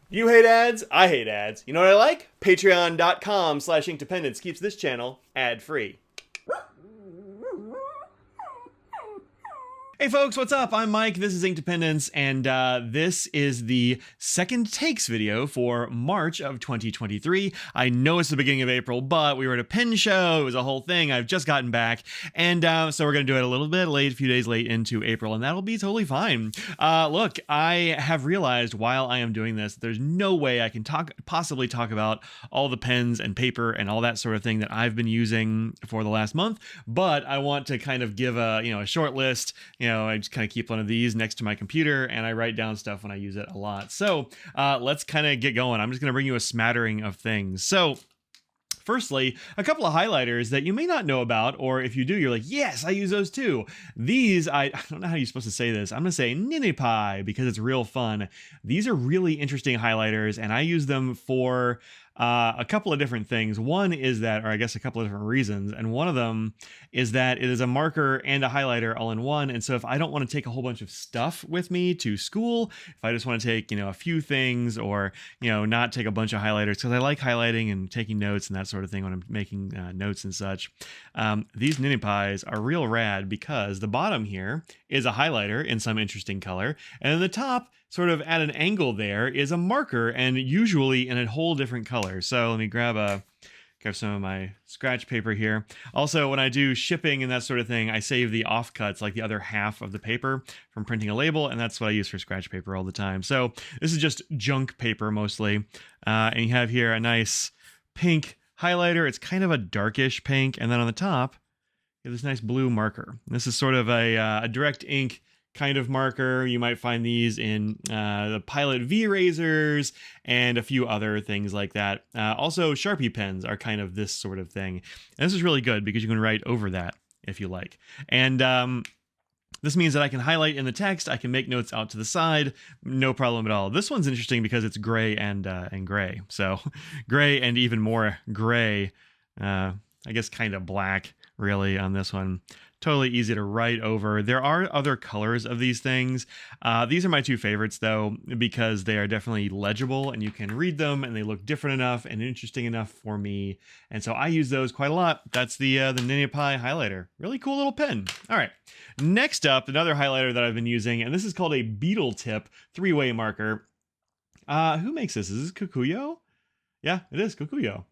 You hate ads? I hate ads. You know what I like? Patreon.com/inkdependence keeps this channel ad-free. Hey folks, what's up? I'm Mike, this is Inkdependence, and this is the second takes video for March of 2023. I know it's the beginning of April, but we were at a pen show, it was a whole thing, I've just gotten back, and so we're going to do it a little bit late, a few days late into April, and that'll be totally fine. Look, I have realized while I am doing this, there's no way I can possibly talk about all the pens and paper and all that sort of thing that I've been using for the last month, but I want to kind of give a short list. I just kind of keep one of these next to my computer and I write down stuff when I use it a lot. So let's kind of get going. I'm just going to bring you a smattering of things. So firstly, a couple of highlighters that you may not know about, or if you do, you're like, yes, I use those too. These, I don't know how you're supposed to say this. I'm going to say ninny pie because it's real fun. These are really interesting highlighters and I use them for a couple of different things. One is that, or I guess a couple of different reasons, and one of them is that it is a marker and a highlighter all in one. And so if I don't want to take a whole bunch of stuff with me to school, if I just want to take, a few things, or, not take a bunch of highlighters, because I like highlighting and taking notes and that sort of thing when I'm making notes and such, these ninny pies are real rad because the bottom here is a highlighter in some interesting color, and then the top, sort of at an angle there, is a marker, and usually in a whole different color. So let me grab some of my scratch paper here. Also, when I do shipping and that sort of thing, I save the offcuts, like the other half of the paper, from printing a label, and that's what I use for scratch paper all the time. So this is just junk paper mostly, and you have here a nice pink highlighter. It's kind of a darkish pink, and then on the top, you have this nice blue marker. This is sort of a direct ink kind of marker. You might find these in the Pilot V razors and a few other things like that. Also, Sharpie pens are kind of this sort of thing. And this is really good because you can write over that if you like. And this means that I can highlight in the text. I can make notes out to the side. No problem at all. This one's interesting because it's gray and gray. So gray and even more gray. I guess kind of black really on this one. Totally easy to write over. There are other colors of these things. These are my two favorites though, because they are definitely legible and you can read them and they look different enough and interesting enough for me. And so I use those quite a lot. That's the ninny pie highlighter. Really cool little pen. All right. Next up, another highlighter that I've been using, and this is called a beetle tip 3-way marker. Who makes this? Is this Kukuyo? Yeah, it is Kukuyo.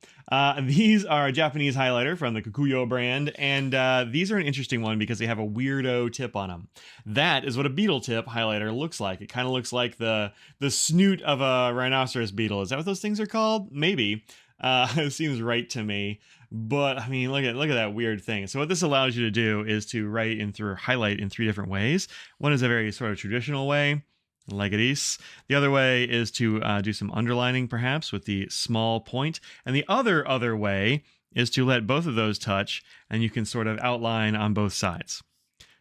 These are a Japanese highlighter from the Kukuyo brand, and these are an interesting one because they have a weirdo tip on them. That is what a beetle tip highlighter looks like. It kind of looks like the snoot of a rhinoceros beetle. Is that what those things are called? Maybe. It seems right to me. But I mean, look at that weird thing. So what this allows you to do is to highlight in 3 different ways. One is a very sort of traditional way, like this. The other way is to do some underlining, perhaps, with the small point. And the other way is to let both of those touch, and you can sort of outline on both sides.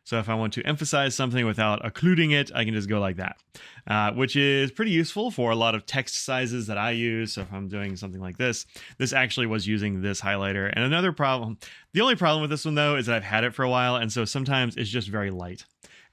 So if I want to emphasize something without occluding it, I can just go like that, which is pretty useful for a lot of text sizes that I use. So if I'm doing something like this actually was using this highlighter. And another problem, the only problem with this one though, is that I've had it for a while, and so sometimes it's just very light.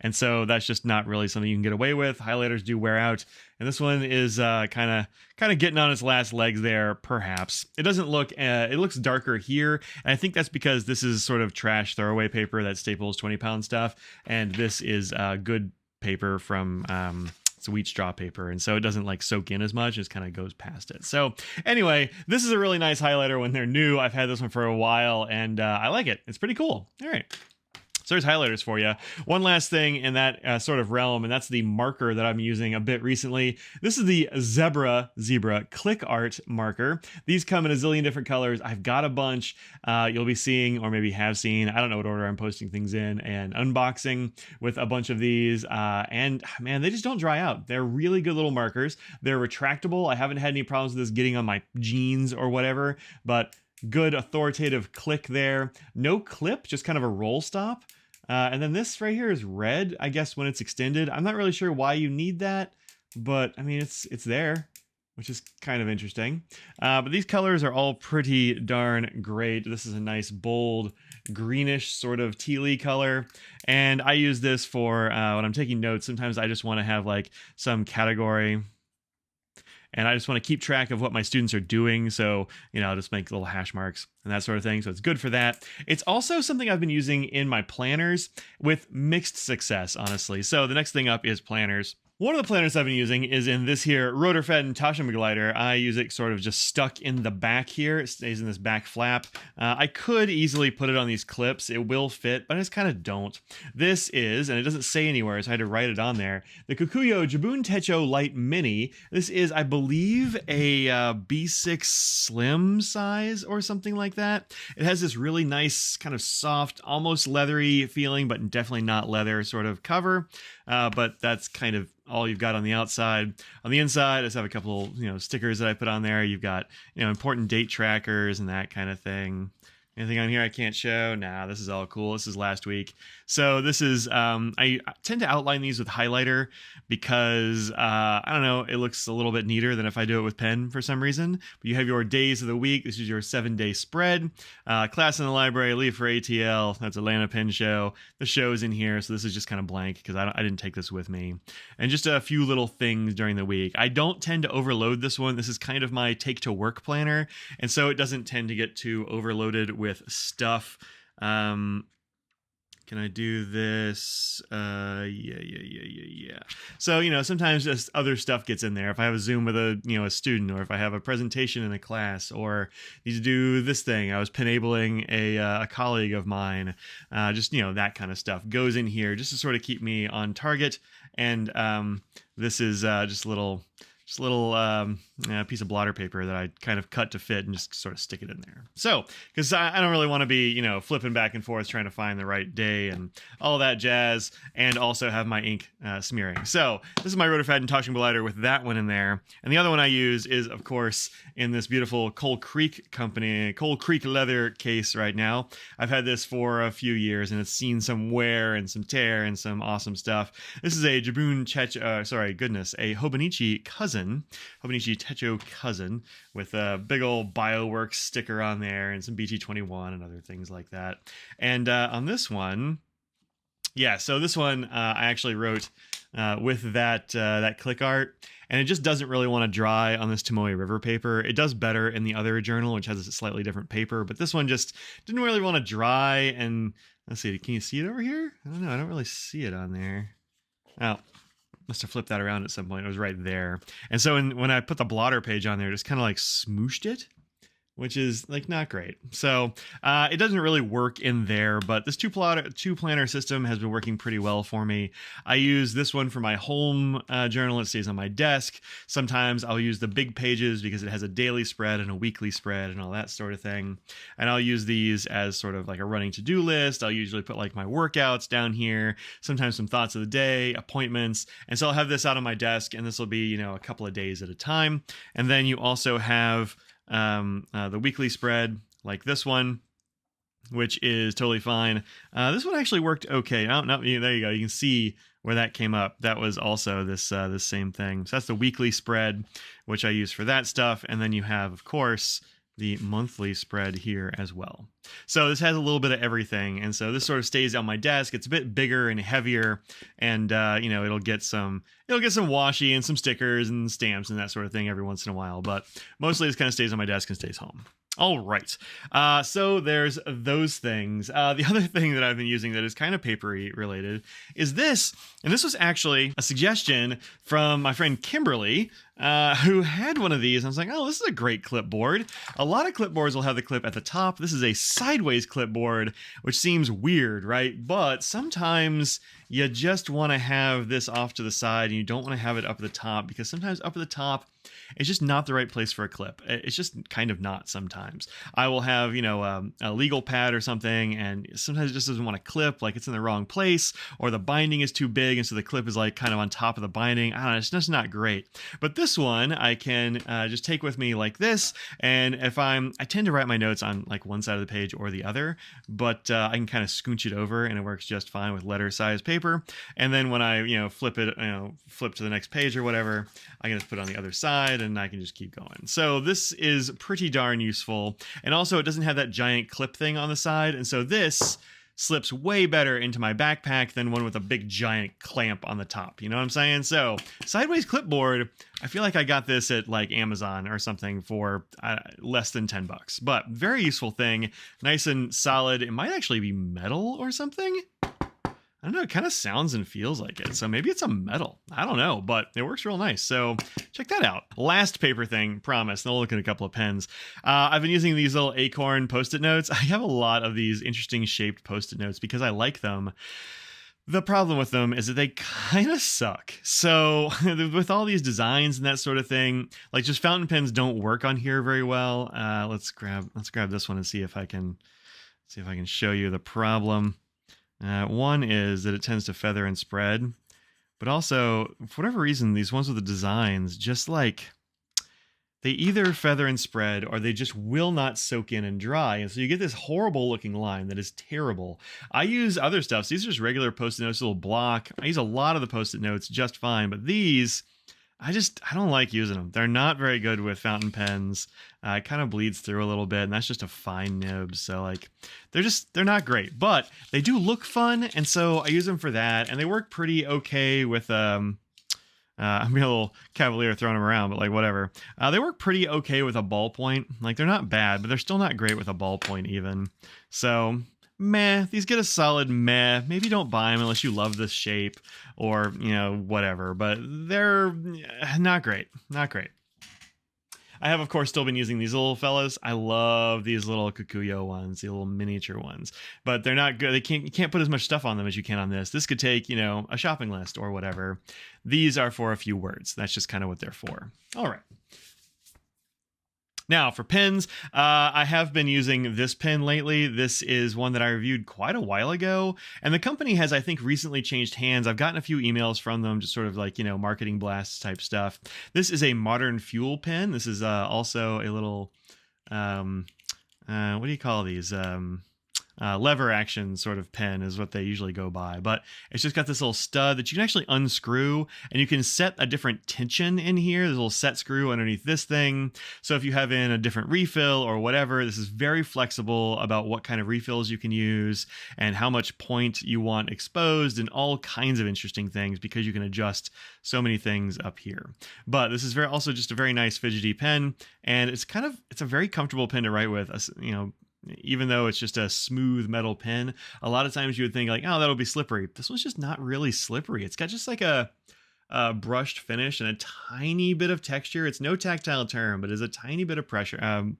And so that's just not really something you can get away with. Highlighters do wear out. And this one is kind of getting on its last legs there, perhaps. It doesn't look, it looks darker here. And I think that's because this is sort of trash throwaway paper that Staples 20-pound stuff. And this is good paper from, it's wheat straw paper. And so it doesn't like soak in as much. It kind of goes past it. So anyway, this is a really nice highlighter when they're new. I've had this one for a while and I like it. It's pretty cool. All right. So there's highlighters for you. One last thing in that sort of realm, and that's the marker that I'm using a bit recently. This is the Zebra Click Art marker. These come in a zillion different colors. I've got a bunch you'll be seeing, or maybe have seen. I don't know what order I'm posting things in, and unboxing with a bunch of these. And man, they just don't dry out. They're really good little markers. They're retractable. I haven't had any problems with this getting on my jeans or whatever, but good authoritative click there. No clip, just kind of a roll stop. And then this right here is red, I guess, when it's extended. I'm not really sure why you need that, but I mean, it's there, which is kind of interesting. But these colors are all pretty darn great. This is a nice, bold, greenish sort of tealy color. And I use this for when I'm taking notes. Sometimes I just want to have like some category. and I just want to keep track of what my students are doing. So, I'll just make little hash marks and that sort of thing. So it's good for that. It's also something I've been using in my planners with mixed success, honestly. So the next thing up is planners. One of the planners I've been using is in this here Rotorfed Taschenbegleiter. I use it sort of just stuck in the back here. It stays in this back flap. I could easily put it on these clips. It will fit, but I just kind of don't. This is, and it doesn't say anywhere, so I had to write it on there, the Kukuyo Jabun Techo Light Mini. This is, I believe, a B6 Slim size or something like that. It has this really nice, kind of soft, almost leathery feeling, but definitely not leather sort of cover. But that's kind of all you've got on the outside. On the inside, I just have a couple, stickers that I put on there. You've got, important date trackers and that kind of thing. Anything on here I can't show? Nah, this is all cool. This is last week. So this is, I tend to outline these with highlighter because, I don't know, it looks a little bit neater than if I do it with pen for some reason. But you have your days of the week. This is your 7-day spread. Class in the library, leave for ATL. That's Atlanta Pen Show. The show's in here, so this is just kind of blank because I didn't take this with me. And just a few little things during the week. I don't tend to overload this one. This is kind of my take to work planner, and so it doesn't tend to get too overloaded with stuff. Can I do this? Yeah. So, sometimes just other stuff gets in there. If I have a Zoom with a student, or if I have a presentation in a class, or need to do this thing. I was penabling a colleague of mine. Just, that kind of stuff goes in here just to sort of keep me on target. And this is just a little piece of blotter paper that I kind of cut to fit and just sort of stick it in there. So, because I don't really want to be, flipping back and forth trying to find the right day and all that jazz, and also have my ink smearing. So, this is my Rotorfed Taschenbegleiter with that one in there. And the other one I use is, of course, in this beautiful Coal Creek leather case right now. I've had this for a few years, and it's seen some wear and some tear and some awesome stuff. This is a a Hobonichi Techo cousin with a big old BioWorks sticker on there and some BT21 and other things like that. And on this one, so this one I actually wrote with that click art, and it just doesn't really want to dry on this Tomoe River paper. It does better in the other journal, which has a slightly different paper, but this one just didn't really want to dry. And let's see, can you see it over here? I don't know, I don't really see it on there. Oh, must have flipped that around at some point. It was right there. And so when I put the blotter page on there, just kind of like smooshed it, which is like not great. So it doesn't really work in there, but this two planner system has been working pretty well for me. I use this one for my home journal. It stays on my desk. Sometimes I'll use the big pages because it has a daily spread and a weekly spread and all that sort of thing. And I'll use these as sort of like a running to-do list. I'll usually put like my workouts down here, sometimes some thoughts of the day, appointments. And so I'll have this out on my desk, and this will be, a couple of days at a time. And then you also have the weekly spread like this one, which is totally fine. This one actually worked okay. Oh, no, there you go. You can see where that came up. That was also this same thing. So that's the weekly spread, which I use for that stuff. And then you have, of course, the monthly spread here as well. So this has a little bit of everything, and so this sort of stays on my desk. It's a bit bigger and heavier, and it'll get some washi and some stickers and stamps and that sort of thing every once in a while, but mostly it kind of stays on my desk and stays home. All right. So there's those things. The other thing that I've been using that is kind of papery related is this. And this was actually a suggestion from my friend Kimberly, who had one of these. I was like, oh, this is a great clipboard. A lot of clipboards will have the clip at the top. This is a sideways clipboard, which seems weird, right? But sometimes you just want to have this off to the side, and you don't want to have it up at the top, because sometimes up at the top, it's just not the right place for a clip. It's just kind of not sometimes. I will have, a legal pad or something, and sometimes it just doesn't want to clip, like it's in the wrong place, or the binding is too big, and so the clip is like kind of on top of the binding. I don't know, it's just not great. But this one I can just take with me like this, and if I tend to write my notes on like one side of the page or the other, but I can kind of scooch it over, and it works just fine with letter size paper. And then when I, flip to the next page or whatever, I can just put it on the other side, and I can just keep going. So this is pretty darn useful. And also it doesn't have that giant clip thing on the side. And so this slips way better into my backpack than one with a big giant clamp on the top. You know what I'm saying? So sideways clipboard, I feel like I got this at like Amazon or something for less than $10, but very useful thing. Nice and solid. It might actually be metal or something. I don't know, it kind of sounds and feels like it. So maybe it's a metal. I don't know, but it works real nice. So check that out. Last paper thing, promise. And I'll look at a couple of pens. I've been using these little acorn Post-it notes. I have a lot of these interesting shaped Post-it notes because I like them. The problem with them is that they kind of suck. So with all these designs and that sort of thing, like just fountain pens don't work on here very well. Let's grab this one and see if I can show you the problem. One is that it tends to feather and spread, but also for whatever reason, these ones with the designs just like they either feather and spread or they just will not soak in and dry. And so you get this horrible looking line that is terrible. I use other stuff. So these are just regular Post-it notes, a little block. I use a lot of the Post-it notes just fine, but these, I don't like using them. They're not very good with fountain pens. It kind of bleeds through a little bit, and that's just a fine nib. So like, they're not great, but they do look fun. And so I use them for that, and they work pretty okay with, I'm being a little cavalier throwing them around, but like whatever. They work pretty okay with a ballpoint. Like they're not bad, but they're still not great with a ballpoint even. So meh, these get a solid meh. Maybe don't buy them unless you love this shape or, you know, whatever, but they're not great. Not great. I have, of course, still been using these little fellas. I love these little Kukuyo ones, the little miniature ones, but they're not good. You can't put as much stuff on them as you can on this. This could take, you know, a shopping list or whatever. These are for a few words. That's just kind of what they're for. All right. Now for pens, I have been using this pen lately. This is one that I reviewed quite a while ago, and the company has, I think, recently changed hands. I've gotten a few emails from them, just sort of like, you know, marketing blasts type stuff. This is a Modern Fuel pen. This is also a little, what do you call these? Lever action sort of pen is what they usually go by, but it's just got this little stud that you can actually unscrew, and you can set a different tension in here. There's a little set screw underneath this thing. So if you have in a different refill or whatever, this is very flexible about what kind of refills you can use and how much point you want exposed and all kinds of interesting things, because you can adjust so many things up here. But this is also just a very nice fidgety pen, and it's a very comfortable pen to write with, you know. Even though it's just a smooth metal pen, a lot of times you would think like, oh, that'll be slippery. This one's just not really slippery. It's got just like a brushed finish and a tiny bit of texture. It's no tactile term, but it's a tiny bit of pressure,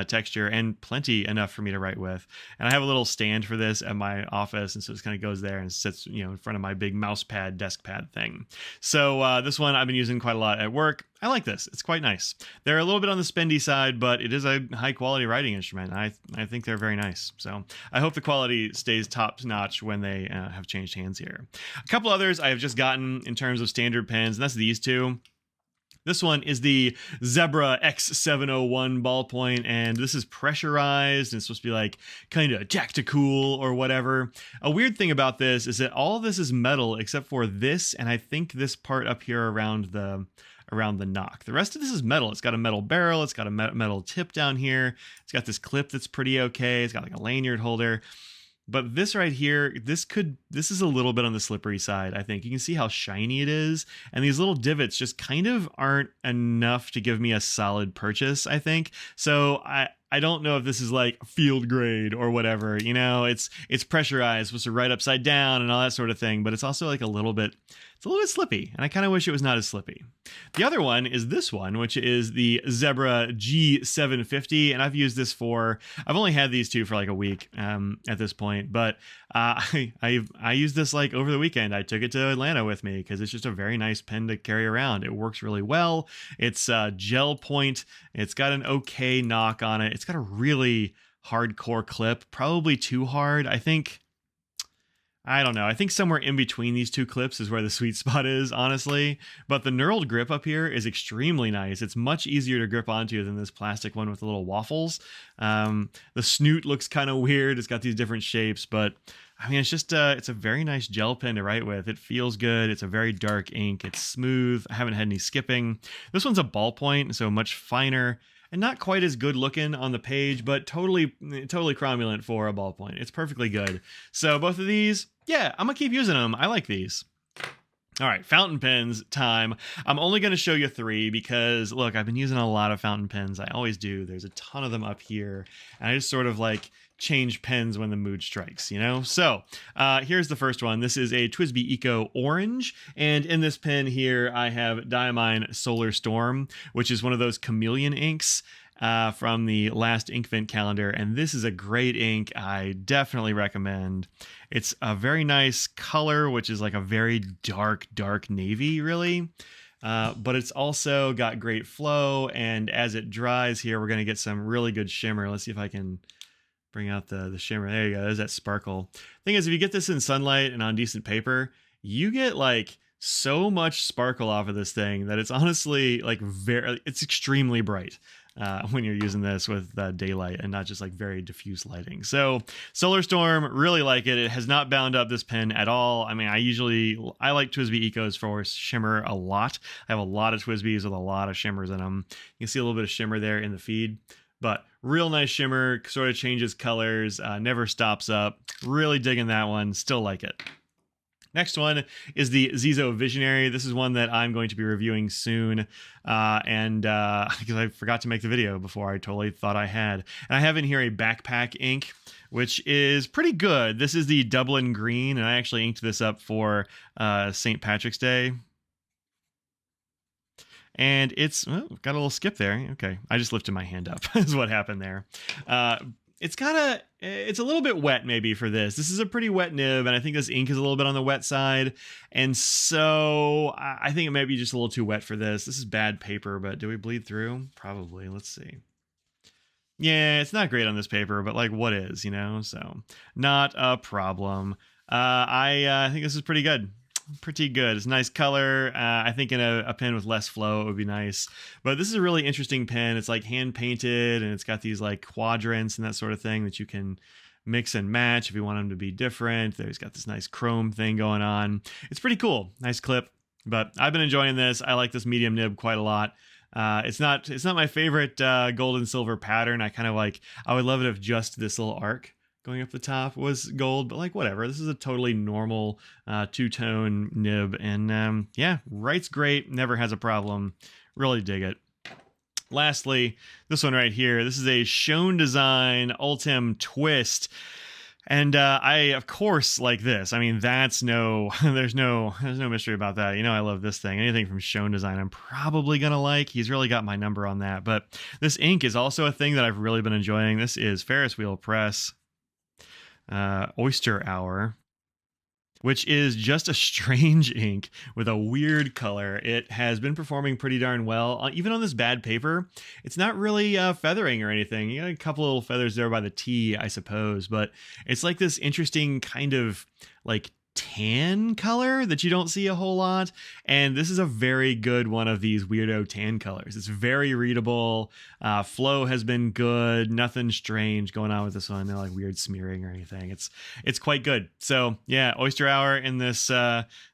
texture, and plenty enough for me to write with. And I have a little stand for this at my office, and so it kind of goes there and sits, you know, in front of my big mouse pad, desk pad thing. So this one I've been using quite a lot at work. I like this. It's quite nice. They're a little bit on the spendy side, but it is a high quality writing instrument. I think they're very nice. So I hope the quality stays top notch when they have changed hands here. A couple others I have just gotten in terms of standard pens, and that's these two. This one is the Zebra X701 ballpoint, and this is pressurized, and it's supposed to be like kind of tactical or whatever. A weird thing about this is that all of this is metal except for this, and I think this part up here around the knock. The rest of this is metal. It's got a metal barrel. It's got a metal tip down here. It's got this clip that's pretty okay. It's got like a lanyard holder. But this right here, this is a little bit on the slippery side, I think. You can see how shiny it is, and these little divots just kind of aren't enough to give me a solid purchase, I think. So I don't know if this is like field grade or whatever, you know, it's pressurized, supposed to write upside down and all that sort of thing, but it's also like a little bit slippy, and I kind of wish it was not as slippy. The other one is this one, which is the Zebra G750, and I've used this I've only had these two for like a week at this point, but I used this like over the weekend. I took it to Atlanta with me because it's just a very nice pen to carry around. It works really well. It's gel point. It's got an okay knock on it. It's got a really hardcore clip, probably too hard. I don't know. I think somewhere in between these two clips is where the sweet spot is, honestly. But the knurled grip up here is extremely nice. It's much easier to grip onto than this plastic one with the little waffles. The snoot looks kind of weird. It's got these different shapes, but I mean, it's just it's a very nice gel pen to write with. It feels good. It's a very dark ink. It's smooth. I haven't had any skipping. This one's a ballpoint, so much finer. and not quite as good looking on the page, but totally cromulent for a ballpoint. It's perfectly good. So both of these, yeah, I'm gonna keep using them. I like these. All right, fountain pens time. I'm only going to show you 3 because, look, I've been using a lot of fountain pens. I always do. There's a ton of them up here. And I just sort of like change pens when the mood strikes, you know? So here's the first one. This is a TWSBI Eco Orange. And in this pen here, I have Diamine Solar Storm, which is one of those chameleon inks from the last Inkvent calendar, and this is a great ink. I definitely recommend. It's a very nice color, which is like a very dark navy, really. But it's also got great flow, and as it dries here, we're going to get some really good shimmer. Let's see if I can bring out the shimmer. There you go. There's that sparkle. Thing is, if you get this in sunlight and on decent paper, you get like so much sparkle off of this thing that it's honestly like it's extremely bright. When you're using this with daylight and not just like very diffuse lighting. So Solar Storm, really like it. It has not bound up this pen at all. I mean, I like TWSBI Ecos for shimmer a lot. I have a lot of TWSBIs with a lot of shimmers in them. You can see a little bit of shimmer there in the feed, but real nice shimmer, sort of changes colors, never stops up. Really digging that one, still like it. Next one is the Zizo Visionary. This is one that I'm going to be reviewing soon, because I forgot to make the video before, I totally thought I had. And I have in here a backpack ink, which is pretty good. This is the Dublin Green, and I actually inked this up for St. Patrick's Day. And it's got a little skip there. Okay, I just lifted my hand up is what happened there. It's a little bit wet maybe for this. This is a pretty wet nib, and I think this ink is a little bit on the wet side. And so I think it might be just a little too wet for this. This is bad paper, but do we bleed through? Probably. Let's see. Yeah, it's not great on this paper, but like what is, you know? So not a problem. I think this is pretty good. Pretty good. It's a nice color. I think in a pen with less flow it would be nice, but this is a really interesting pen. It's like hand painted, and it's got these like quadrants and that sort of thing that you can mix and match if you want them to be different. There's got this nice chrome thing going on. It's pretty cool. Nice clip, but I've been enjoying this. I like this medium nib quite a lot. It's not my favorite gold and silver pattern. I would love it if just this little arc going up the top was gold, but like whatever. This is a totally normal two-tone nib, and yeah, writes great, never has a problem. Really dig it. Lastly, this one right here. This is a Schoen Design Ultim Twist. And I, of course, like this. I mean, there's no mystery about that. You know, I love this thing. Anything from Schoen Design, I'm probably going to like. He's really got my number on that. But this ink is also a thing that I've really been enjoying. This is Ferris Wheel Press Oyster Hour, which is just a strange ink with a weird color. It has been performing pretty darn well. Even on this bad paper, it's not really feathering or anything. You got a couple little feathers there by the T, I suppose, but it's like this interesting kind of like tan color that you don't see a whole lot, and this is a very good one of these weirdo tan colors. It's very readable. Flow has been good, nothing strange going on with this one, no like weird smearing or anything. It's quite good. So yeah, Oyster Hour in this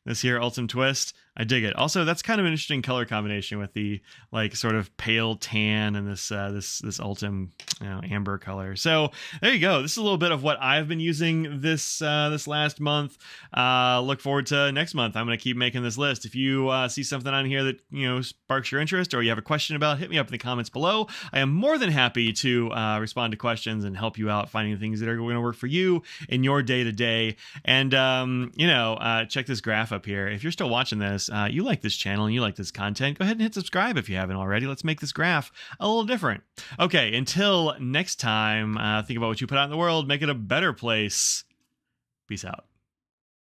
this here Ultim Twist, I dig it. Also, that's kind of an interesting color combination with the like sort of pale tan and this Ultim, you know, amber color. So there you go. This is a little bit of what I've been using this last month. Look forward to next month. I'm going to keep making this list. If you see something on here that, you know, sparks your interest, or you have a question about, hit me up in the comments below. I am more than happy to respond to questions and help you out finding things that are going to work for you in your day to day. And you know, check this graph up here. If you're still watching this, you like this channel and you like this content, go ahead and hit subscribe if you haven't already. Let's make this graph a little different. Okay, until next time, think about what you put out in the world, make it a better place. Peace out.